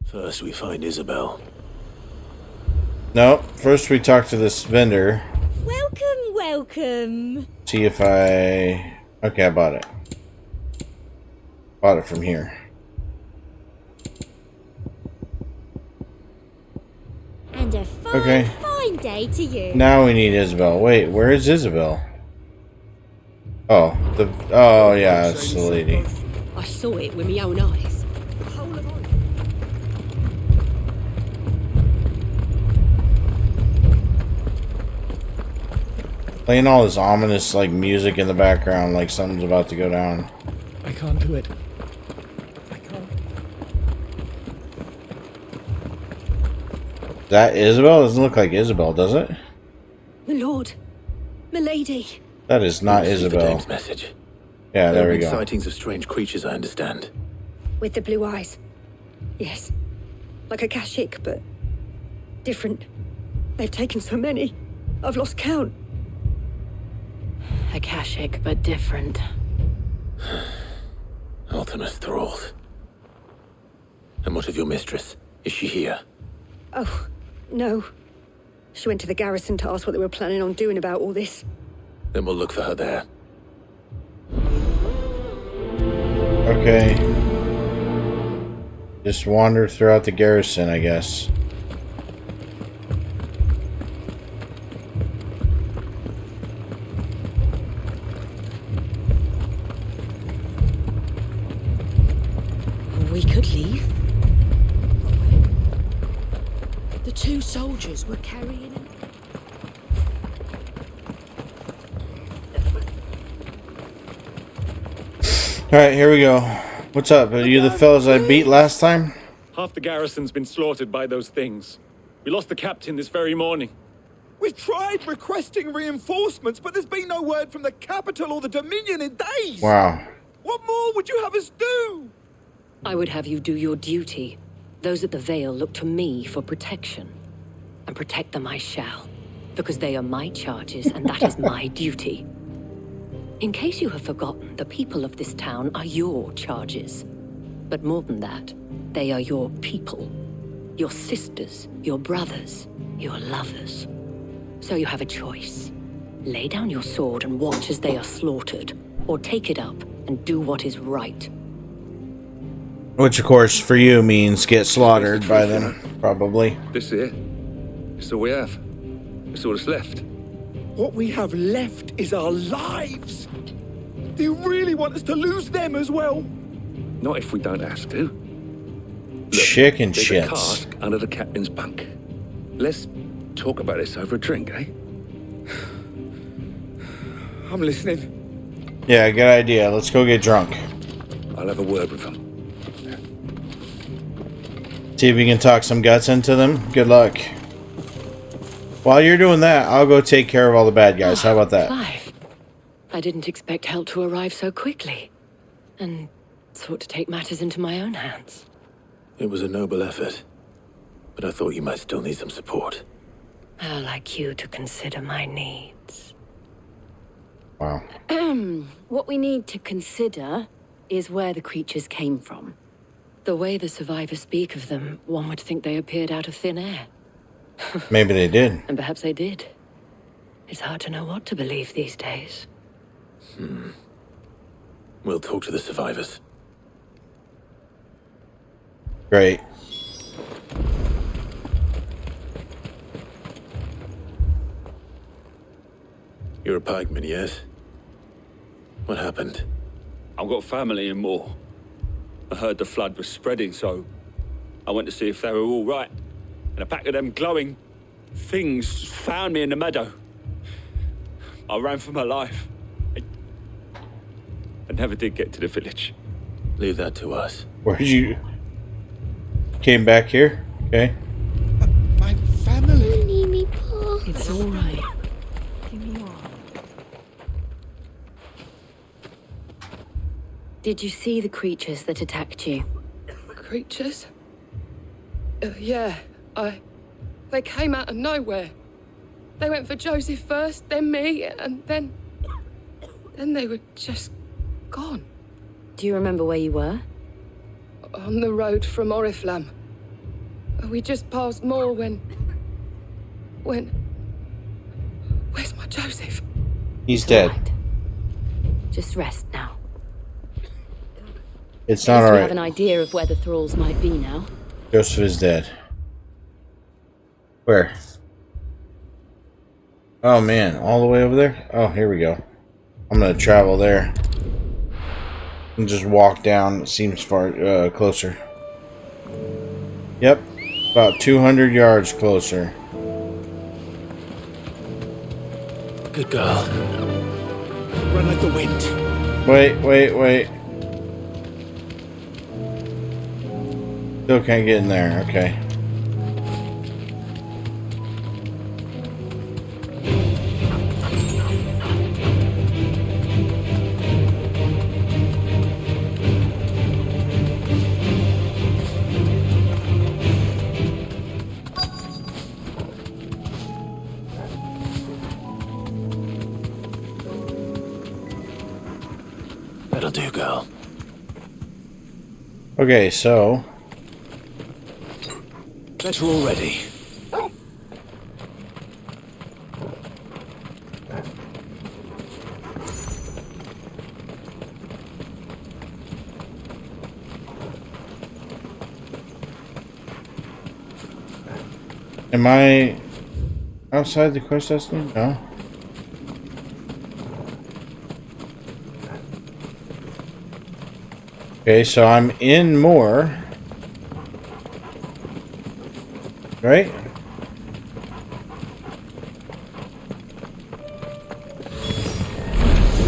First we find Isabel. No, first we talk to this vendor. Welcome, welcome. See if I... Okay, I bought it. Bought it from here. And a fine day to you. Now we need Isabel. Wait, where is Isabel? Oh, yeah, it's the lady. I saw it with my own eyes. Playing all this ominous, like, music in the background, like something's about to go down. I can't do it. I can't. Is that Isabel? Doesn't look like Isabel, does it? My lord, my lady. That is not Isabel. Dame's message. Yeah, there we go. Sightings of strange creatures, I understand. With the blue eyes. Yes. Like a Kashik, but different. They've taken so many. I've lost count. A Kashik, but different. Ultimus thralls. And what of your mistress? Is she here? Oh, no. She went to the garrison to ask what they were planning on doing about all this. Then we'll look for her there. Okay. Just wander throughout the garrison, I guess. We could leave. The two soldiers were carrying him. Alright, here we go. What's up? Are you the fellas I beat last time? Half the garrison's been slaughtered by those things. We lost the captain this very morning. We've tried requesting reinforcements, but there's been no word from the capital or the Dominion in days. Wow. What more would you have us do? I would have you do your duty. Those at the Vale look to me for protection. And protect them I shall. Because they are my charges, and that is my duty. In case you have forgotten, the people of this town are your charges. But more than that, they are your people. Your sisters, your brothers, your lovers. So you have a choice. Lay down your sword and watch as they are slaughtered, or take it up and do what is right. Which, of course, for you means get slaughtered by them, probably. This is it. It's all we have. It's all that's left. What we have left is our lives. Do you really want us to lose them as well? Not if we don't have to. Look, Chicken there's shits. a cask under the captain's bunk. Let's talk about this over a drink, eh? I'm listening. Yeah, good idea. Let's go get drunk. I'll have a word with them. See if we can talk some guts into them. Good luck. While you're doing that, I'll go take care of all the bad guys. How about that? Clive, I didn't expect help to arrive so quickly. And sought to take matters into my own hands. It was a noble effort. But I thought you might still need some support. I'd like you to consider my needs. Wow. What we need to consider is where the creatures came from. The way the survivors speak of them, one would think they appeared out of thin air. Maybe they did. And perhaps they did. It's hard to know what to believe these days. We'll talk to the survivors. Great. You're a pikeman, yes? What happened? I've got family in Moor. I heard the flood was spreading, so I went to see if they were all right. And a pack of them glowing things found me in the meadow. I ran for my life. I never did get to the village. Leave that to us. Where'd you... Came back here? Okay. My family. Mimi, Paul. It's all right. Give me one. Did you see the creatures that attacked you? Creatures? Yeah, They came out of nowhere. They went for Joseph first, then me, and then they were just gone. Do you remember where you were? On the road from Oriflamme. We just passed more when... Where's my Joseph? He's dead. Right. Just rest now. It's not We have alright. an idea of where the thralls might be now. Joseph is dead. Where? Oh man, all the way over there? Oh, here we go. I'm gonna travel there. And just walk down. It seems far closer. Yep. About 200 yards closer. Good girl. Run like the wind. Wait. Still can't get in there. Okay. That'll do, girl. Okay, so... Bet we're all ready. Am I outside the quest destiny? No. Okay, so I'm in more. Right?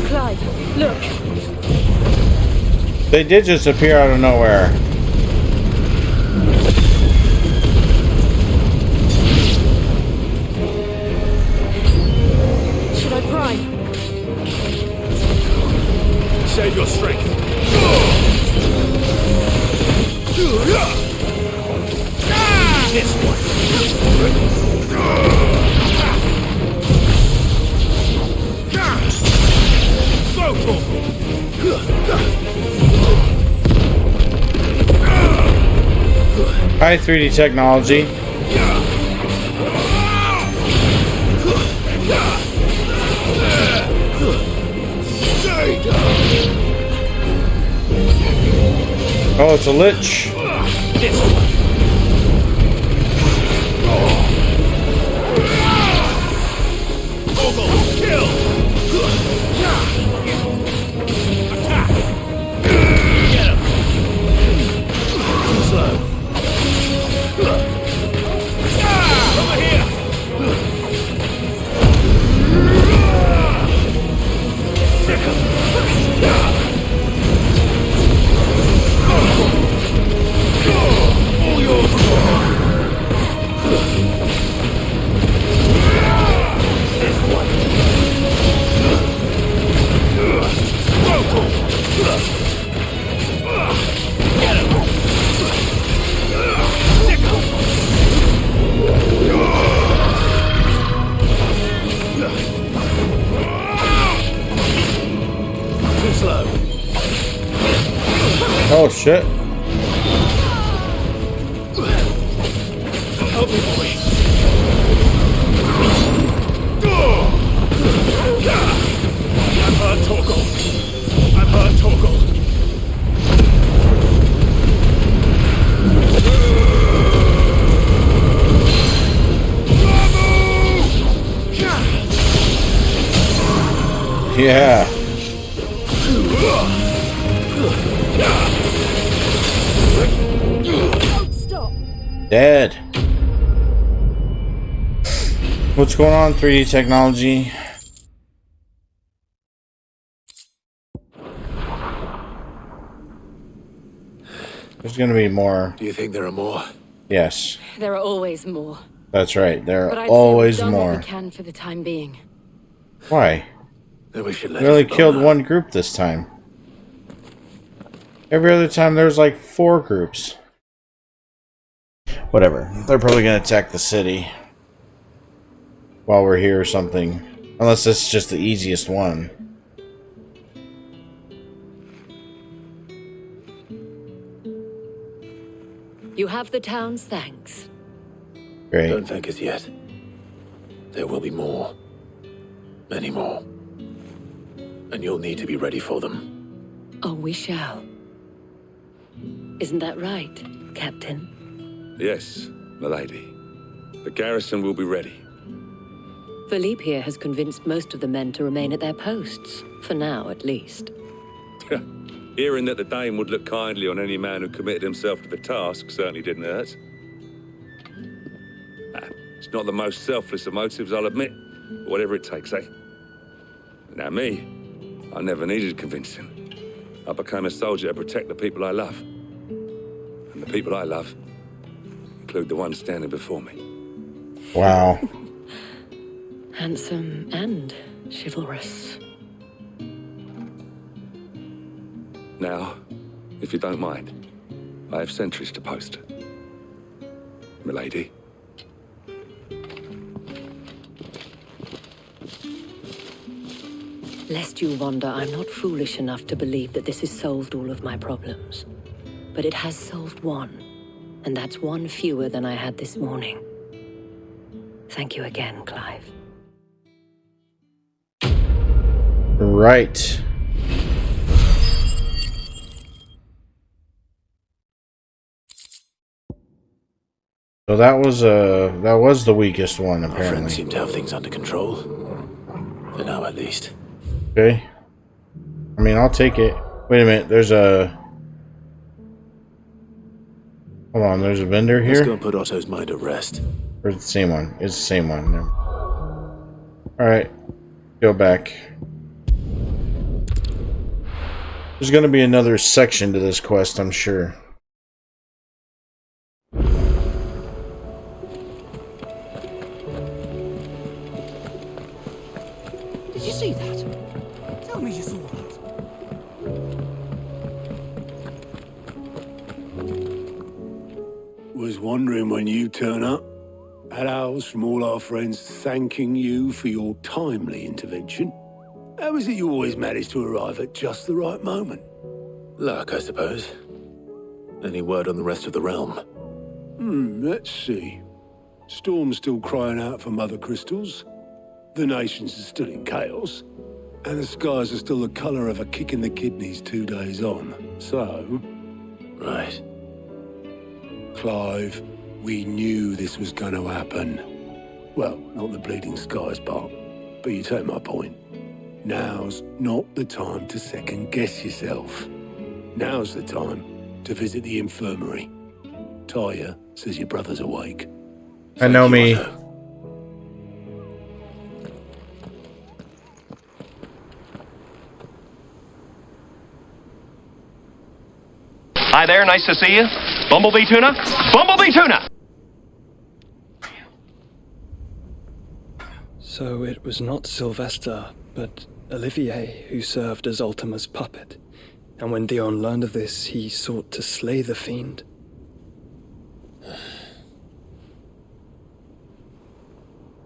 Clive, look. They did just appear out of nowhere. Should I pry? Save your strength. This one. High 3D technology. Oh, it's a lich. Oh shit. Help me, boy. I've heard Torgal. Yeah. Don't stop. Dead. What's going on, 3D technology? There's gonna be more. Do you think there are more? Yes, There are always more. that's right. There But are I'd always say we've done what more. we can for the time being. Why? Then we should let We only it killed burn. one group this time. Every other time there's like 4 groups. Whatever. They're probably gonna attack the city while we're here or something. Unless this is just the easiest one. You You have the town's thanks. Great. Don't thank us yet. There will be more. Many more. And you'll need to be ready for them. Oh, we shall. Isn't that right, Captain? Yes, milady. The garrison will be ready. Philippe here has convinced most of the men to remain at their posts, for now at least. Hearing that the Dane would look kindly on any man who committed himself to the task certainly didn't hurt. It's not the most selfless of motives, I'll admit. But whatever it takes, eh? Now me, I never needed convincing. I became a soldier to protect the people I love. And the people I love include the ones standing before me. Wow. Handsome and chivalrous. Now, if you don't mind, I have sentries to post. Milady. Lest you wonder, I'm not foolish enough to believe that this has solved all of my problems. But it has solved one, and that's one fewer than I had this morning. Thank you again, Clive. Right. So that was the weakest one, Our friends apparently. seem to have things under control. For now, at least. Okay. I mean, I'll take it. Wait a minute. There's a... Hold on. There's a vendor Let's here? go and put Otto's mind at rest. Or is it the same one? It's the same one. Alright. Go back. There's going to be another section to this quest, I'm sure. Did you see that? Tell me you saw that. Was wondering when you turn up. Had owls from all our friends thanking you for your timely intervention. How is it you always manage to arrive at just the right moment? Luck, I suppose. Any word on the rest of the realm? Let's see. Storm's still crying out for mother crystals. The nations are still in chaos. And the skies are still the colour of a kick in the kidneys 2 days on. So... Right. Clive, we knew this was going to happen. Well, not the bleeding skies part, but you take my point. Now's not the time to second-guess yourself. Now's the time to visit the infirmary. Tyre says your brother's awake. I know me. Otto. Hi there, nice to see you. Bumblebee tuna? Bumblebee tuna! So it was not Sylvester, but Olivier who served as Ultima's puppet. And when Dion learned of this, he sought to slay the fiend.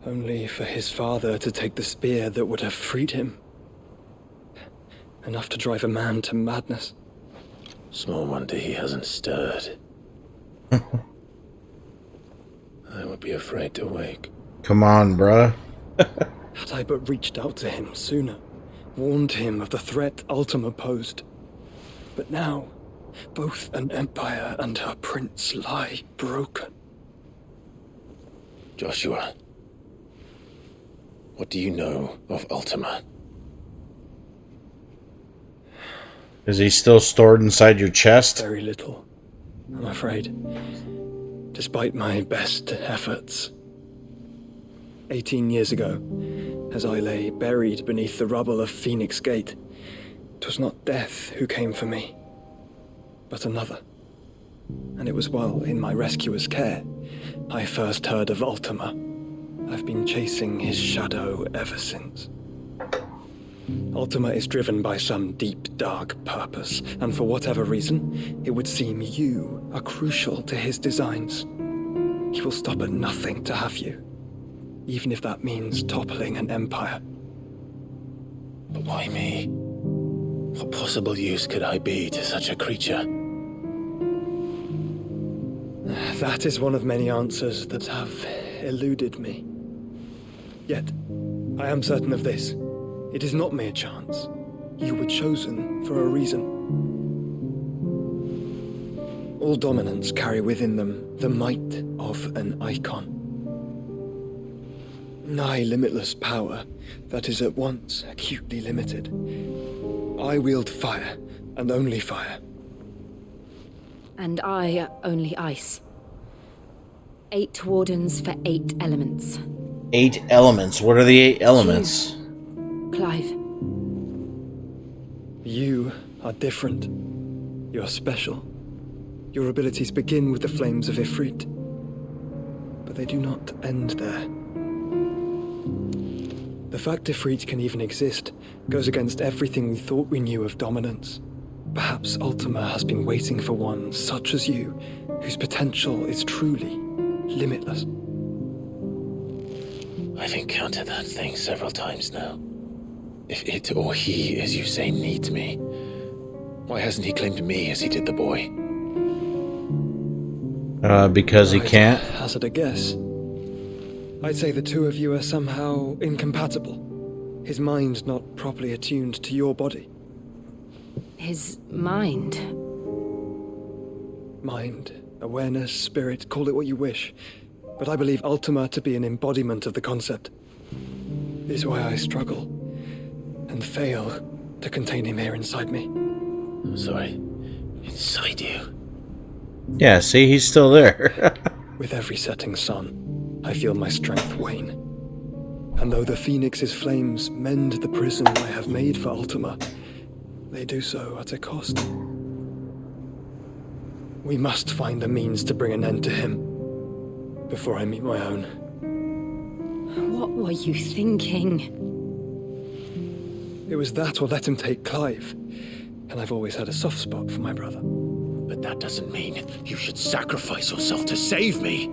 Only for his father to take the spear that would have freed him. Enough to drive a man to madness. Small wonder he hasn't stirred. I would be afraid to wake. Come on, bruh. Had I but reached out to him sooner, warned him of the threat Ultima posed. But now, both an empire and her prince lie broken. Joshua, what do you know of Ultima? Is he still stored inside your chest? Very little, I'm afraid. Despite my best efforts. 18 years ago, as I lay buried beneath the rubble of Phoenix Gate, 'twas not death who came for me, but another. And it was while in my rescuer's care I first heard of Ultima. I've been chasing his shadow ever since. Ultima is driven by some deep, dark purpose, and for whatever reason, it would seem you are crucial to his designs. He will stop at nothing to have you, even if that means toppling an empire. But why me? What possible use could I be to such a creature? That is one of many answers that have eluded me. Yet, I am certain of this. It is not mere chance. You were chosen for a reason. All dominants carry within them the might of an icon. Nigh limitless power that is at once acutely limited. I wield fire, and only fire. And I only ice. 8 wardens for 8 elements. 8 elements? What are the 8 elements? Clive. You are different. You're special. Your abilities begin with the flames of Ifrit. But they do not end there. The fact Ifrit can even exist goes against everything we thought we knew of dominance. Perhaps Ultima has been waiting for one such as you, whose potential is truly limitless. I've encountered that thing several times now. If it or he, as you say, needs me, why hasn't he claimed me as he did the boy? Because he can't? Hazard a guess. I'd say the two of you are somehow incompatible. His mind not properly attuned to your body. His mind? Mind, awareness, spirit, call it what you wish. But I believe Ultima to be an embodiment of the concept. Is why I struggle and fail to contain him here inside me. I'm sorry. Inside you? Yeah, see, he's still there. With every setting sun, I feel my strength wane. And though the Phoenix's flames mend the prison I have made for Ultima, they do so at a cost. We must find a means to bring an end to him before I meet my own. What were you thinking? It was that or let him take Clive. And I've always had a soft spot for my brother. But that doesn't mean you should sacrifice yourself to save me.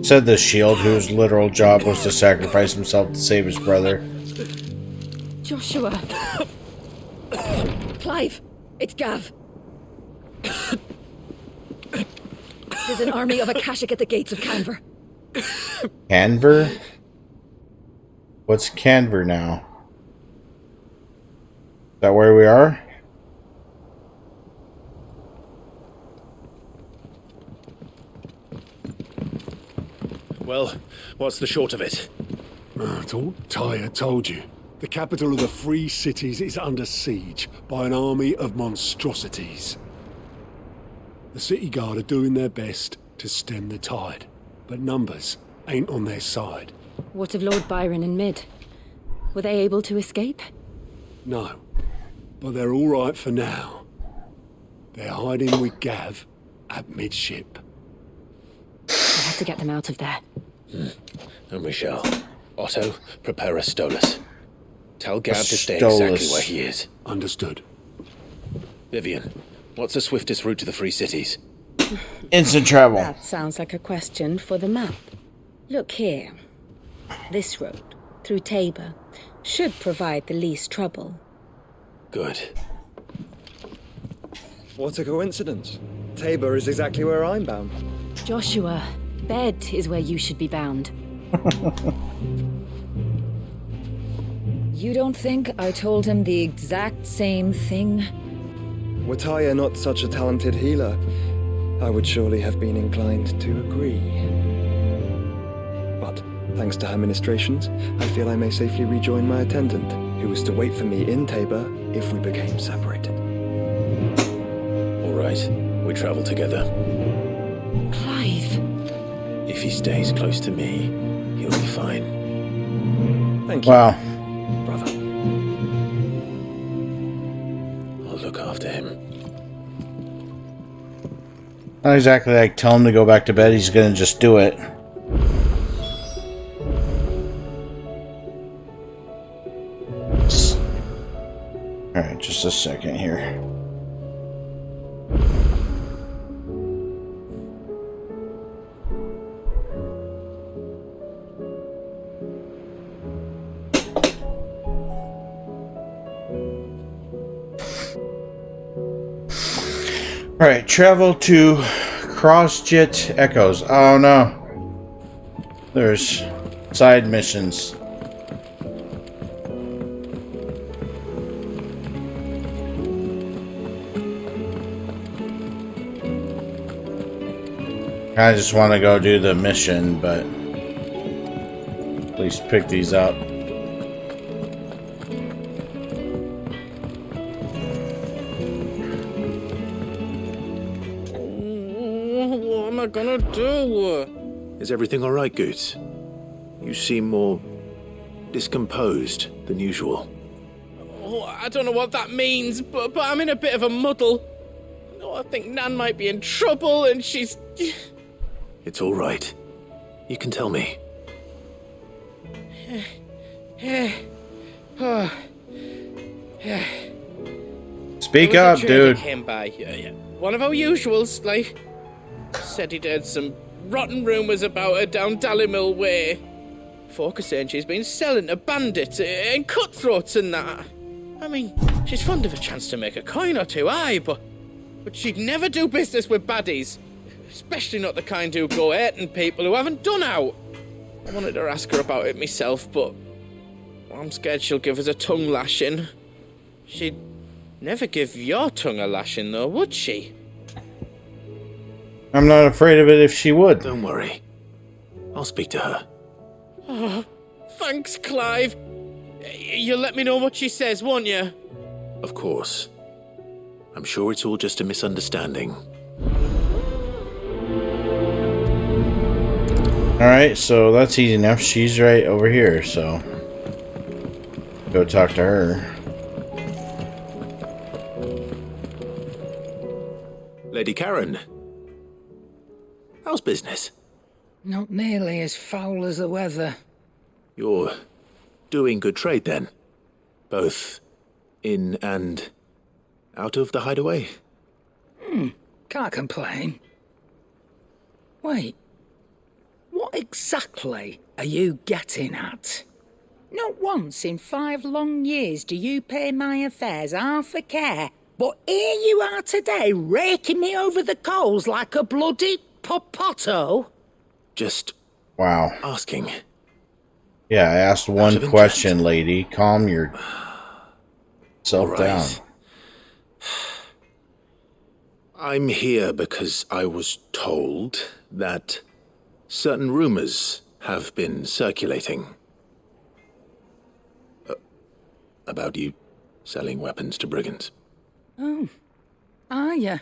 Said the shield, whose literal job was to sacrifice himself to save his brother. Joshua. Clive, it's Gav. There's an army of Akashic at the gates of Canver. Canver? What's Canver now? Is that where we are? Well, what's the short of it? Tyre told you. The capital of the Free Cities is under siege by an army of monstrosities. The city guard are doing their best to stem the tide, but numbers ain't on their side. What of Lord Byron and Mid? Were they able to escape? No, but they're all right for now. They're hiding with Gav at midship. I have to get them out of there. And we shall. Otto, prepare a Stolas. Tell Gav to stay exactly where he is. Understood. Vivian, what's the swiftest route to the Free Cities? Instant travel. That sounds like a question for the map. Look here. This road, through Tabor, should provide the least trouble. Good. What a coincidence. Tabor is exactly where I'm bound. Joshua, bed is where you should be bound. You don't think I told him the exact same thing? Were Tyre not such a talented healer, I would surely have been inclined to agree. But, thanks to her ministrations, I feel I may safely rejoin my attendant, who was to wait for me in Tabor if we became separated. All right, we travel together. Clive. If he stays close to me, he'll be fine. Thank you. Wow. Brother. I'll look after him. Not exactly like tell him to go back to bed, he's gonna just do it. Alright, just a second here. Alright, travel to cross-jit echoes. Oh no. There's side missions. I just want to go do the mission, but at least pick these up. What am I gonna do? Is everything all right, Goots? You seem more discomposed than usual. Oh, I don't know what that means, but I'm in a bit of a muddle. Oh, I think Nan might be in trouble, and she's... It's all right. You can tell me. Speak up, dude. Came by. One of our usuals, like, said he'd heard some rotten rumours about her down Dallimil Way. Folk are saying she's been selling to bandits and cutthroats and that. I mean, she's fond of a chance to make a coin or two, aye, but she'd never do business with baddies. Especially not the kind who go hurting people who haven't done out. I wanted to ask her about it myself, but I'm scared she'll give us a tongue lashing. She'd never give your tongue a lashing, though, would she? I'm not afraid of it if she would. Don't worry. I'll speak to her. Oh, thanks, Clive. You'll let me know what she says, won't you? Of course. I'm sure it's all just a misunderstanding. Alright, so that's easy enough. She's right over here, so go talk to her. Lady Karen, how's business? Not nearly as foul as the weather. You're doing good trade then? Both in and out of the hideaway? Can't complain. Wait. What exactly are you getting at? Not once in 5 long years do you pay my affairs half a care, but here you are today raking me over the coals like a bloody popoto? Just... Wow. asking. Yeah, I asked one question, lady. Calm yourself down. I'm here because I was told that certain rumors have been circulating about you selling weapons to brigands. Oh, are you?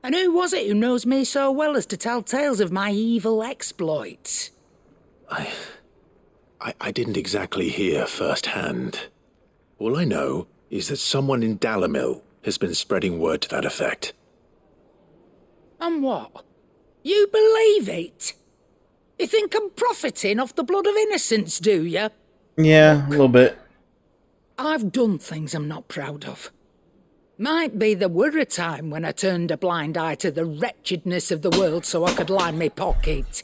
And who was it who knows me so well as to tell tales of my evil exploits? I didn't exactly hear firsthand. All I know is that someone in Dallimil has been spreading word to that effect. And what? You believe it? You think I'm profiting off the blood of innocents, do you? Yeah, a little bit. I've done things I'm not proud of. Might be there were a time when I turned a blind eye to the wretchedness of the world so I could line my pocket.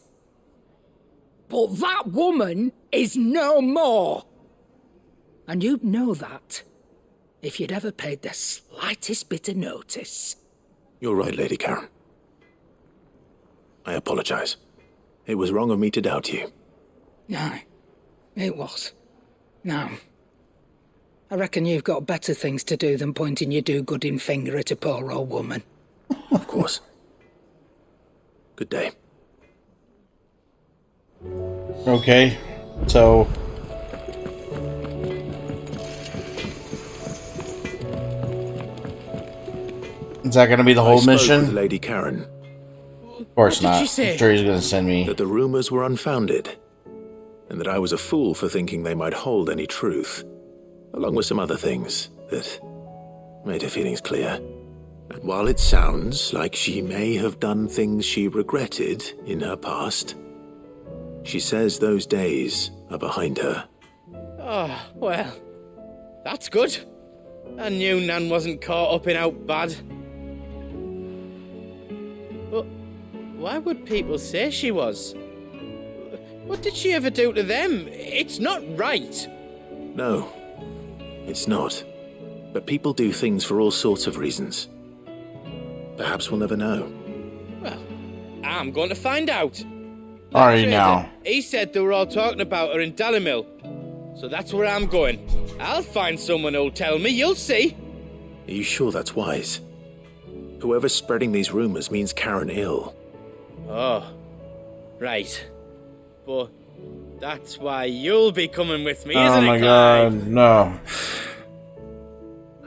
But that woman is no more. And you'd know that if you'd ever paid the slightest bit of notice. You're right, Lady Karen. I apologize. It was wrong of me to doubt you. No, it was. No. I reckon you've got better things to do than pointing your do-gooding finger at a poor old woman. Of course. Good day. Okay, so... is that going to be the whole mission? With Lady Karen. Of course not. What did she say? I'm sure he's going to send me... that the rumors were unfounded, and that I was a fool for thinking they might hold any truth, along with some other things that made her feelings clear. And while it sounds like she may have done things she regretted in her past, she says those days are behind her. Oh, well, that's good. I knew Nan wasn't caught up in out bad. But why would people say she was? What did she ever do to them? It's not right. No, it's not. But people do things for all sorts of reasons. Perhaps we'll never know. I'm going to find out. Are you now? He said they were all talking about her in Dalimil. So that's where I'm going. I'll find someone who'll tell me, you'll see. Are you sure that's wise? Whoever's spreading these rumors means Karen ill. Oh, right. But that's why you'll be coming with me, isn't it, Oh my Clive? god, no.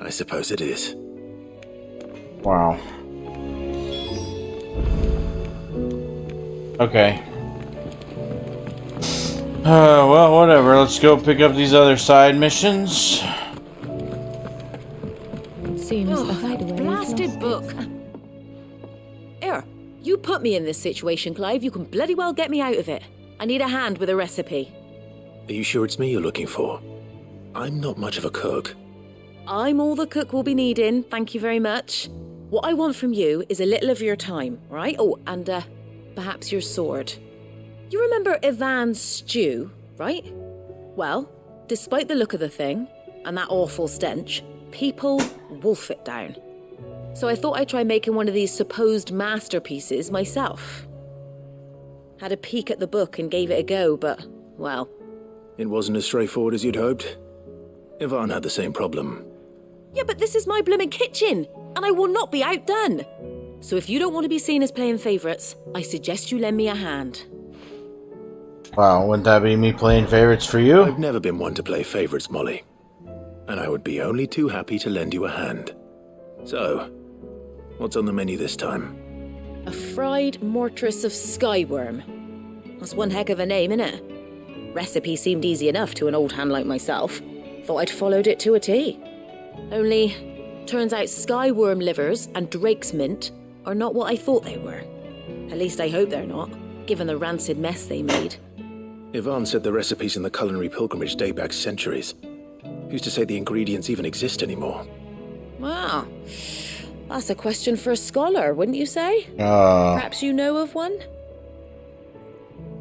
I suppose it is. Wow. Okay. Well, whatever. Let's go pick up these other side missions. It seems the hideaway is Blasted lost book. Here, you put me in this situation, Clive. You can bloody well get me out of it. I need a hand with a recipe. Are you sure it's me you're looking for? I'm not much of a cook. I'm all the cook will be needing, thank you very much. What I want from you is a little of your time, right? Oh, and perhaps your sword. You remember Ivan's stew, right? Well, despite the look of the thing, and that awful stench, people wolf it down. So I thought I'd try making one of these supposed masterpieces myself. Had a peek at the book and gave it a go, but, well... It wasn't as straightforward as you'd hoped. Ivan had the same problem. Yeah, but this is my blooming kitchen, and I will not be outdone. So if you don't want to be seen as playing favourites, I suggest you lend me a hand. Wow, wouldn't that be me playing favorites for you? I've never been one to play favourites, Molly. And I would be only too happy to lend you a hand. So, what's on the menu this time? A fried mortress of skyworm. That's one heck of a name, innit? Recipe seemed easy enough to an old hand like myself. Thought I'd followed it to a T. Only, turns out skyworm livers and drake's mint are not what I thought they were. At least I hope they're not, given the rancid mess they made. Ivan said the recipes in the culinary pilgrimage date back centuries. Who's to say the ingredients even exist anymore? Wow. That's a question for a scholar, wouldn't you say? Perhaps you know of one?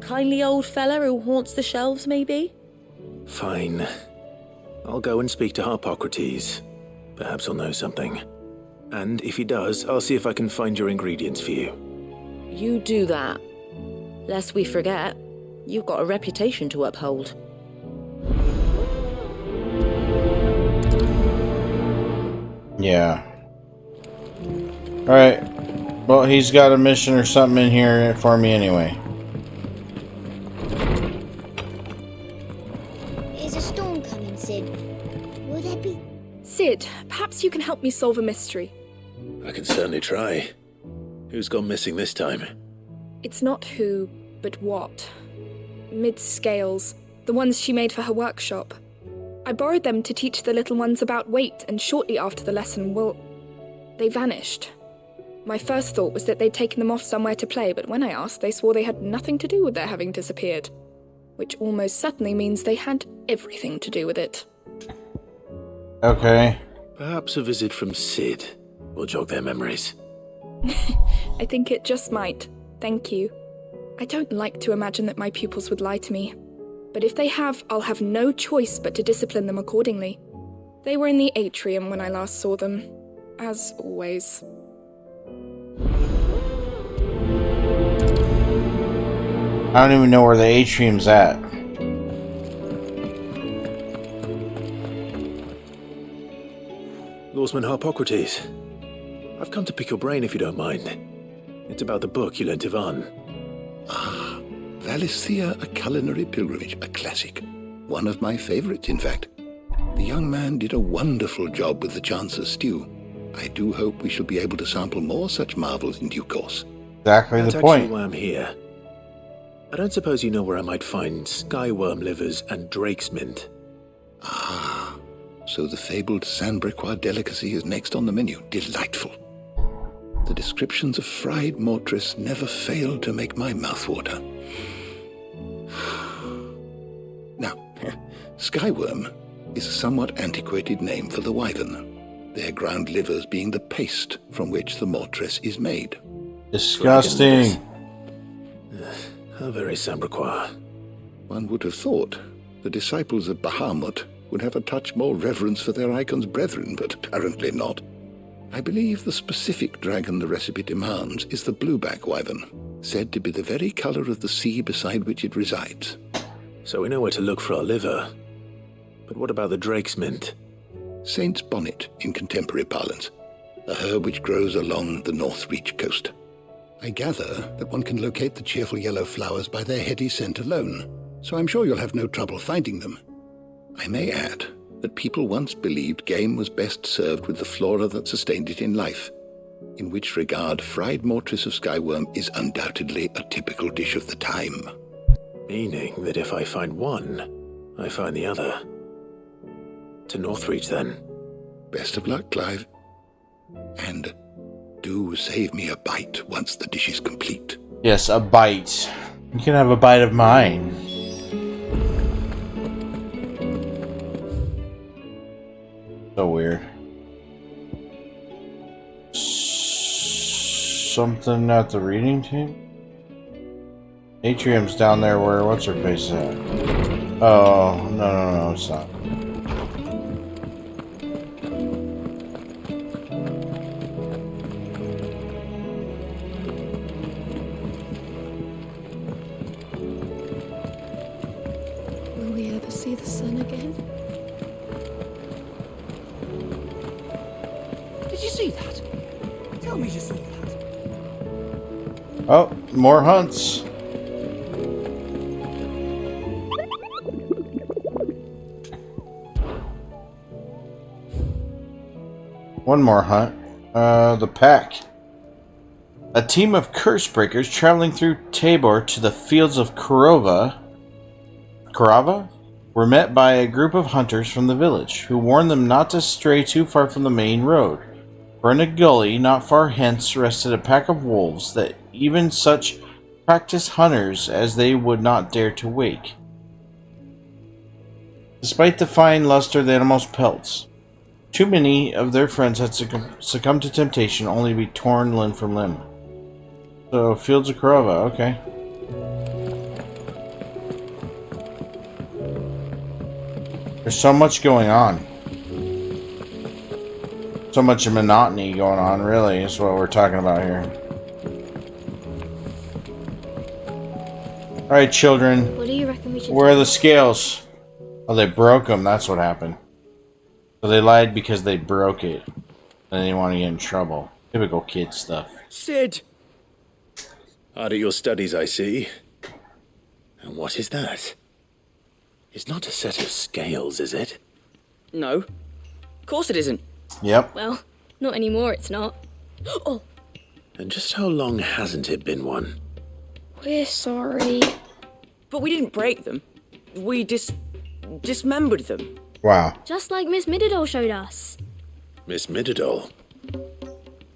Kindly old fella who haunts the shelves, maybe? Fine. I'll go and speak to Harpocrates. Perhaps he'll know something. And if he does, I'll see if I can find your ingredients for you. You do that. Lest we forget, you've got a reputation to uphold. Yeah. Alright. Well, he's got a mission or something in here for me anyway. Is a storm coming, Sid? Will there be... Sid, perhaps you can help me solve a mystery. I can certainly try. Who's gone missing this time? It's not who, but what. Mid-scales, the ones she made for her workshop. I borrowed them to teach the little ones about weight, and shortly after the lesson, well, they vanished. My first thought was that they'd taken them off somewhere to play, but when I asked, they swore they had nothing to do with their having disappeared. Which almost certainly means they had everything to do with it. Okay. Perhaps a visit from Sid will jog their memories. I think it just might. Thank you. I don't like to imagine that my pupils would lie to me. But if they have, I'll have no choice but to discipline them accordingly. They were in the atrium when I last saw them. As always. I don't even know where the atrium's at. Lawsman Harpocrates. I've come to pick your brain if you don't mind. It's about the book you lent Ivan. Ah, Valicia, A Culinary Pilgrimage, a classic. One of my favorites, in fact. The young man did a wonderful job with the Chance's stew. I do hope we shall be able to sample more such marvels in due course. Exactly That's the point. actually why I'm here. I don't suppose you know where I might find skyworm livers and drake's mint. Ah, so the fabled Sanbriquois delicacy is next on the menu. Delightful. The descriptions of fried mortress never failed to make my mouth water. Now, skyworm is a somewhat antiquated name for the wyvern, their ground livers being the paste from which the mortress is made. Disgusting. How very Sanbriquois. One would have thought the disciples of Bahamut would have a touch more reverence for their icon's brethren, but apparently not. I believe the specific dragon the recipe demands is the blueback wyvern, said to be the very color of the sea beside which it resides. So we know where to look for our liver. But what about the drake's mint? Saint's bonnet, in contemporary parlance, a herb which grows along the North Reach coast. I gather that one can locate the cheerful yellow flowers by their heady scent alone, so I'm sure you'll have no trouble finding them. I may add that people once believed game was best served with the flora that sustained it in life, in which regard fried mortress of skyworm is undoubtedly a typical dish of the time. Meaning that if I find one, I find the other. To Northreach, then. Best of luck, Clive. And do save me a bite once the dish is complete. Yes, a bite. You can have a bite of mine. So weird. Something at the reading team? Atrium's down there where what's her face at? Oh, no, it's not. Will we ever see the sun again? Did you see that? Tell me you saw that. Oh, more hunts. One more hunt. The pack. A team of curse breakers traveling through Tabor to the fields of Karava were met by a group of hunters from the village, who warned them not to stray too far from the main road. For in a gully not far hence rested a pack of wolves that even such practiced hunters as they would not dare to wake. Despite the fine luster of the animals' pelts, too many of their friends had succumbed to temptation only to be torn limb from limb. So, Fields of Karava, okay. There's so much going on. So much monotony going on, really, is what we're talking about here. Alright, children. What do you reckon we should Where do? are the scales? Oh, they broke them, that's what happened. So they lied because they broke it. And they didn't want to get in trouble. Typical kid stuff. Sid! Hard at your studies, I see. And what is that? It's not a set of scales, is it? No. Of course it isn't. Yep. Well, not anymore, it's not. Oh! And just how long hasn't it been one? We're sorry. But we didn't break them. We dismembered them. Wow. Just like Miss Mididol showed us. Miss Mididol?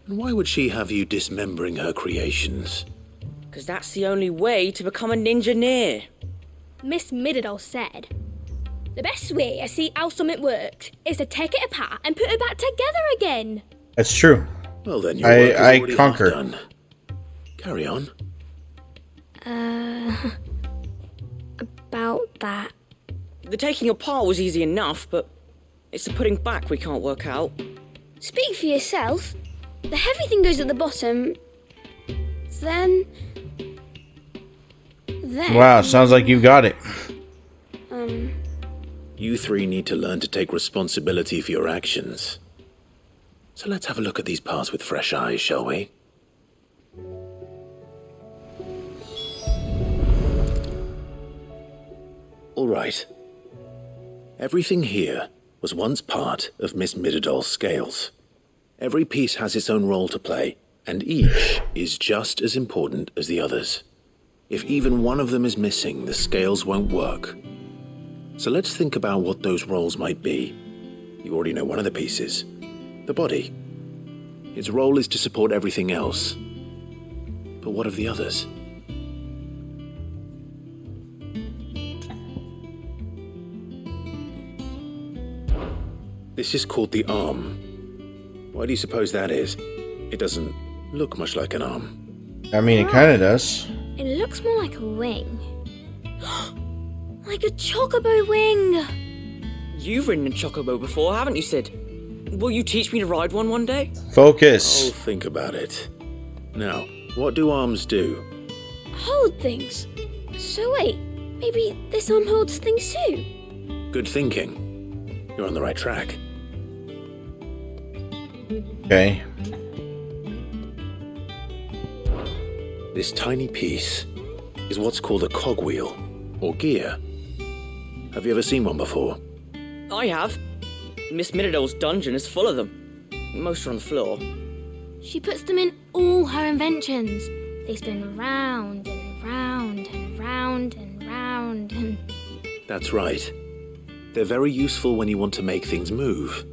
And why would she have you dismembering her creations? Because that's the only way to become a ninja-neer. Miss Mididol said, the best way to see how something works is to take it apart and put it back together again. That's true. Well then, your work is already conquer. half done. Carry on. About that. The taking apart was easy enough, but it's the putting back we can't work out. Speak for yourself. The heavy thing goes at the bottom. Then... Wow, sounds like you got it. You three need to learn to take responsibility for your actions. So let's have a look at these parts with fresh eyes, shall we? All right. Everything here was once part of Miss Mididol's scales. Every piece has its own role to play, and each is just as important as the others. If even one of them is missing, the scales won't work. So let's think about what those roles might be. You already know one of the pieces. The body. Its role is to support everything else. But what of the others? This is called the arm. Why do you suppose that is? It doesn't look much like an arm. I mean, it kind of does. It looks more like a wing. Like a chocobo wing. You've ridden a chocobo before, haven't you, Sid? Will you teach me to ride one day? Focus. Oh, think about it. Now, what do arms do? hold things. So wait, maybe this arm holds things too? Good thinking. You're on the right track. Okay. This tiny piece is what's called a cogwheel, or gear. Have you ever seen one before? I have. Miss Miradol's dungeon is full of them. Most are on the floor. She puts them in all her inventions. They spin round and round and round and round and... That's right. They're very useful when you want to make things move.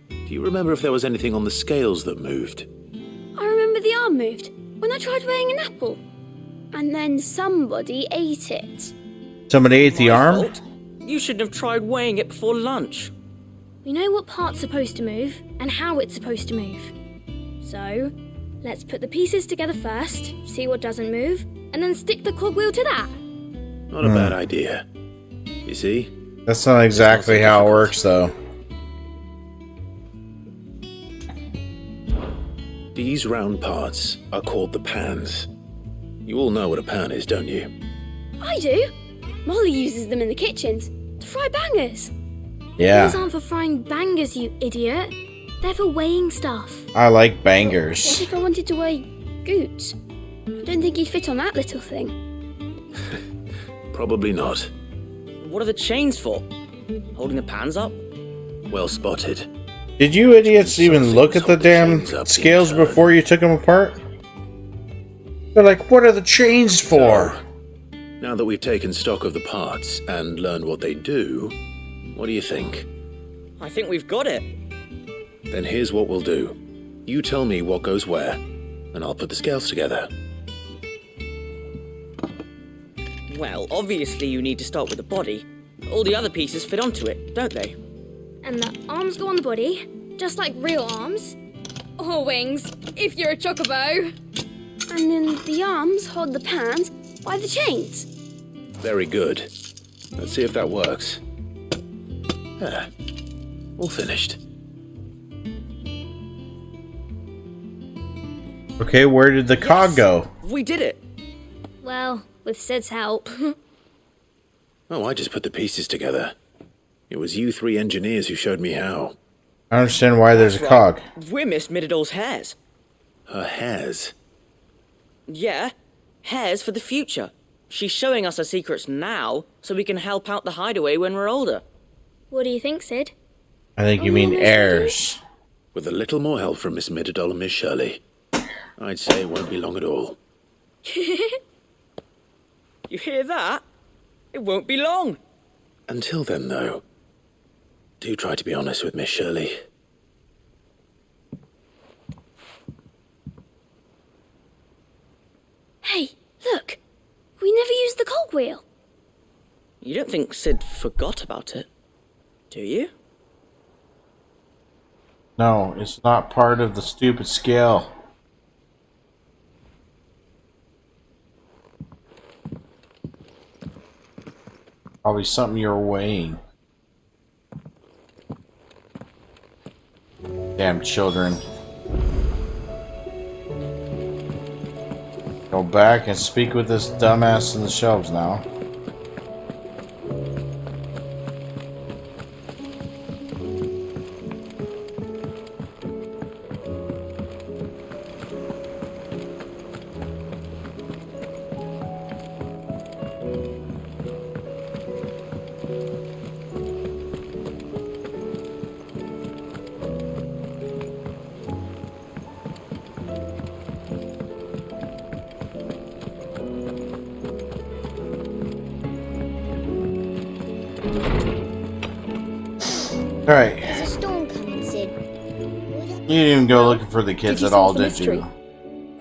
Do you remember if there was anything on the scales that moved? I remember the arm moved when I tried weighing an apple. And then somebody ate it. Somebody ate the arm? Fault. You shouldn't have tried weighing it before lunch. We know what part's supposed to move and how it's supposed to move. So, let's put the pieces together first, see what doesn't move, and then stick the cogwheel to that. Not a bad idea. You see? That's not exactly how it works, though. These round parts are called the pans. You all know what a pan is, don't you? I do. Molly uses them in the kitchens to fry bangers. Yeah. These aren't for frying bangers, you idiot. They're for weighing stuff. I like What bangers. if I wanted to weigh goots? I don't think he'd fit on that little thing. Probably not. What are the chains for? Holding the pans up? Well spotted. Did you idiots even look at the damn scales before you took them apart? They're like, what are the chains for? Now that we've taken stock of the parts and learned what they do, what do you think? I think we've got it. Then here's what we'll do. You tell me what goes where, and I'll put the scales together. Well, obviously you need to start with the body. All the other pieces fit onto it, don't they? And the arms go on the body, just like real arms. Or wings, if you're a chocobo. And then the arms hold the pans by the chains. Very good. Let's see if that works. Ah, all finished. Okay, where did the cog go? We did it. Well, with Sid's help. Oh, I just put the pieces together. It was you three engineers who showed me how. I don't understand why there's a That's cog. right. We're Miss Miradol's hairs. Her hairs? Yeah, hairs for the future. She's showing us her secrets now, so we can help out the hideaway when we're older. What do you think, Sid? I think you mean heirs. With a little more help from Miss Miradol and Miss Shirley, I'd say it won't be long at all. You hear that? It won't be long. Until then, though, do try to be honest with Miss Shirley. Hey, look! We never used the cogwheel. You don't think Sid forgot about it, do you? No, it's not part of the stupid scale. Probably something you're weighing. Damn children. Go back and speak with this dumbass in the shelves now. Alright. There's a storm coming, Sid. You didn't even go looking for the kids at all, did you?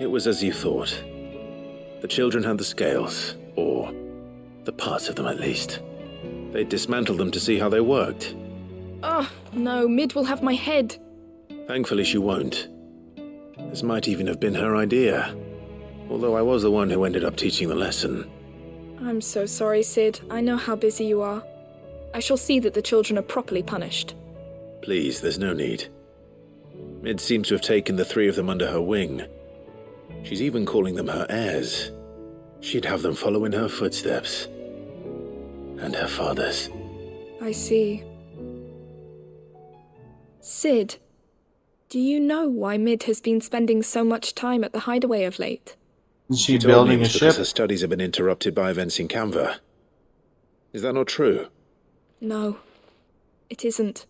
It was as you thought. The children had the scales, or the parts of them at least. They dismantled them to see how they worked. Oh, no, Mid will have my head. Thankfully she won't. This might even have been her idea. Although I was the one who ended up teaching the lesson. I'm so sorry, Sid. I know how busy you are. I shall see that the children are properly punished. Please, there's no need. Mid seems to have taken the three of them under her wing. She's even calling them her heirs. She'd have them follow in her footsteps. And her father's. I see. Sid, do you know why Mid has been spending so much time at the hideaway of late? Is she told me building it a was because ship? her studies have been interrupted by events in Canva. Is that not true? No, it isn't.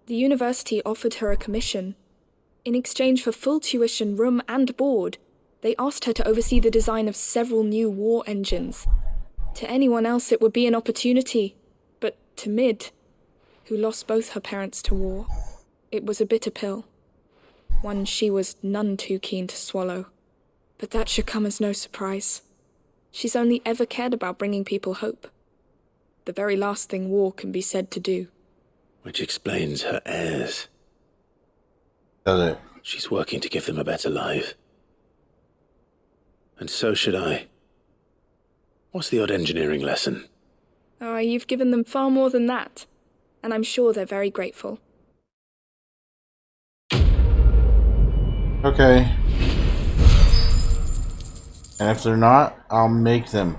The university offered her a commission. In exchange for full tuition, room and board, they asked her to oversee the design of several new war engines. To anyone else it would be an opportunity, but to Mid, who lost both her parents to war, it was a bitter pill. One she was none too keen to swallow. But that should come as no surprise. She's only ever cared about bringing people hope. The very last thing war can be said to do. Which explains her heirs. Does it? She's working to give them a better life. And so should I. What's the odd engineering lesson? Oh, you've given them far more than that. And I'm sure they're very grateful. Okay. And if they're not, I'll make them.